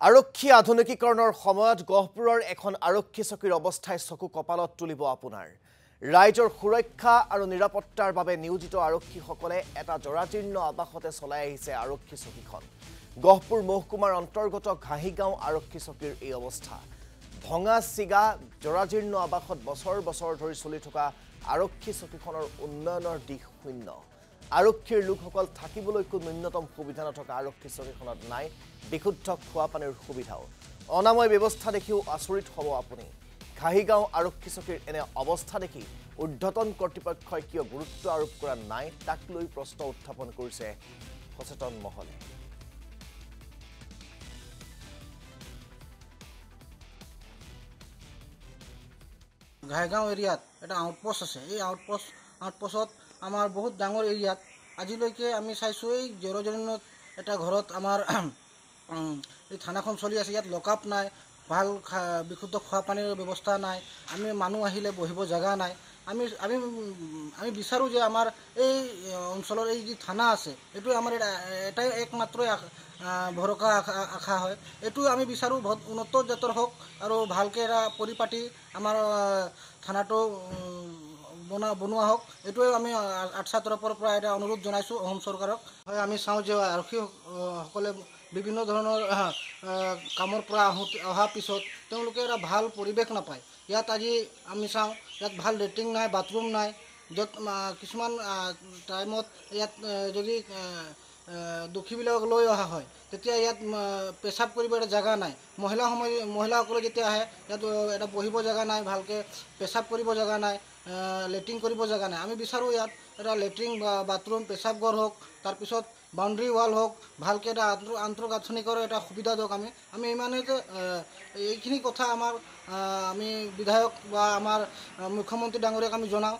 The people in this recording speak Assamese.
আৰক্ষী আধুনিকীকৰণৰ সময়ত গহপুৰৰ এখন আৰক্ষী চকীৰ অৱস্থাই চকু কপালত তুলিব আপোনাৰ ৰাইজৰ সুৰক্ষা আৰু নিৰাপত্তাৰ বাবে নিয়োজিত আৰক্ষীসকলে এটা জৰাজীৰ্ণ আৱাসতে চলাই আহিছে আৰক্ষী চকীখন গহপুৰ মহকুমাৰ অন্তৰ্গত ঘাহিগাঁও আৰক্ষী চকীৰ এই অৱস্থা ভঙা চিগা জৰাজীৰ্ণ আৱাসত বছৰ বছৰ ধৰি চলি থকা আৰক্ষী চকীখনৰ উন্নয়নৰ দিশ শূন্য আৰক্ষীৰ লোকসকল থাকিবলৈকো ন্যূনতম সুবিধা নথকা আৰক্ষী চকীখনত নাই বিশুদ্ধ খোৱা পানীৰ সুবিধাও অনাময় ব্যৱস্থা দেখিও আচৰিত হ'ব আপুনি ঘাহিগাঁও আৰক্ষী চকীৰ এনে অৱস্থা দেখি উদ্ধতন কৰ্তৃপক্ষই কিয় গুৰুত্ব আৰোপ কৰা নাই তাক লৈ প্ৰশ্ন উত্থাপন কৰিছে সচেতন মহলে ঘাইগাঁও এৰিয়াত এটা আউটপোষ্ট আছে এই আউটপোষ্টত আমাৰ বহুত ডাঙৰ এৰিয়াত আজিলৈকে আমি চাইছোঁ এই জৰজীৰ্ণত এটা ঘৰত আমাৰ এই থানাখন চলি আছে ইয়াত লকআপ নাই ভাল বিশুদ্ধ খোৱা পানীৰ ব্যৱস্থা নাই আমি মানুহ আহিলে বহিব জায়গা নাই আমি আমি আমি বিচাৰোঁ যে আমাৰ এই অঞ্চলৰ এই যি থানা আছে এইটো আমাৰ এটাই একমাত্ৰ ভৰসা আশা হয় এইটো আমি বিচাৰোঁ বহুত উন্নত জাতৰ হওক আৰু ভালকৈ এটা পৰিপাটি আমাৰ থানাটো বনোৱা হোক এইটোৱে আমি আৰক্ষীৰ তৰফৰ পৰা এটা অনুৰোধ জনাইছোঁ অসম চৰকাৰক হয় আমি চাওঁ যে আৰক্ষীসকলে বিভিন্ন ধৰণৰ কামৰ পৰা অহাৰ পিছত তেওঁলোকে এটা ভাল পৰিৱেশ নাপায় ইয়াত আজি আমি চাওঁ ইয়াত ভাল লেট্ৰিন নাই বাথৰুম নাই য'ত কিছুমান টাইমত ইয়াত যদি দুখীবিলাকক লৈ অহা হয় তেতিয়া ইয়াত পেচাব কৰিব এটা জেগা নাই মহিলাসকলে যেতিয়া আহে ইয়াত এটা বহিব জেগা নাই ভালকৈ পেচাব কৰিব জেগা নাই লেট্ৰিন কৰিব জেগা নাই আমি বিচাৰোঁ ইয়াত এটা লেট্ৰিন বা বাথৰুম পেচাবঘৰ হওক তাৰপিছত বাউণ্ডেৰী ৱাল হওক ভালকৈ এটা আন্তঃগাঁথনিকৰ এটা সুবিধা দিয়ক আমি ইমানেই যে এইখিনি কথা আমাৰ আমি বিধায়ক বা আমাৰ মুখ্যমন্ত্ৰী ডাঙৰীয়াক আমি জনাওঁ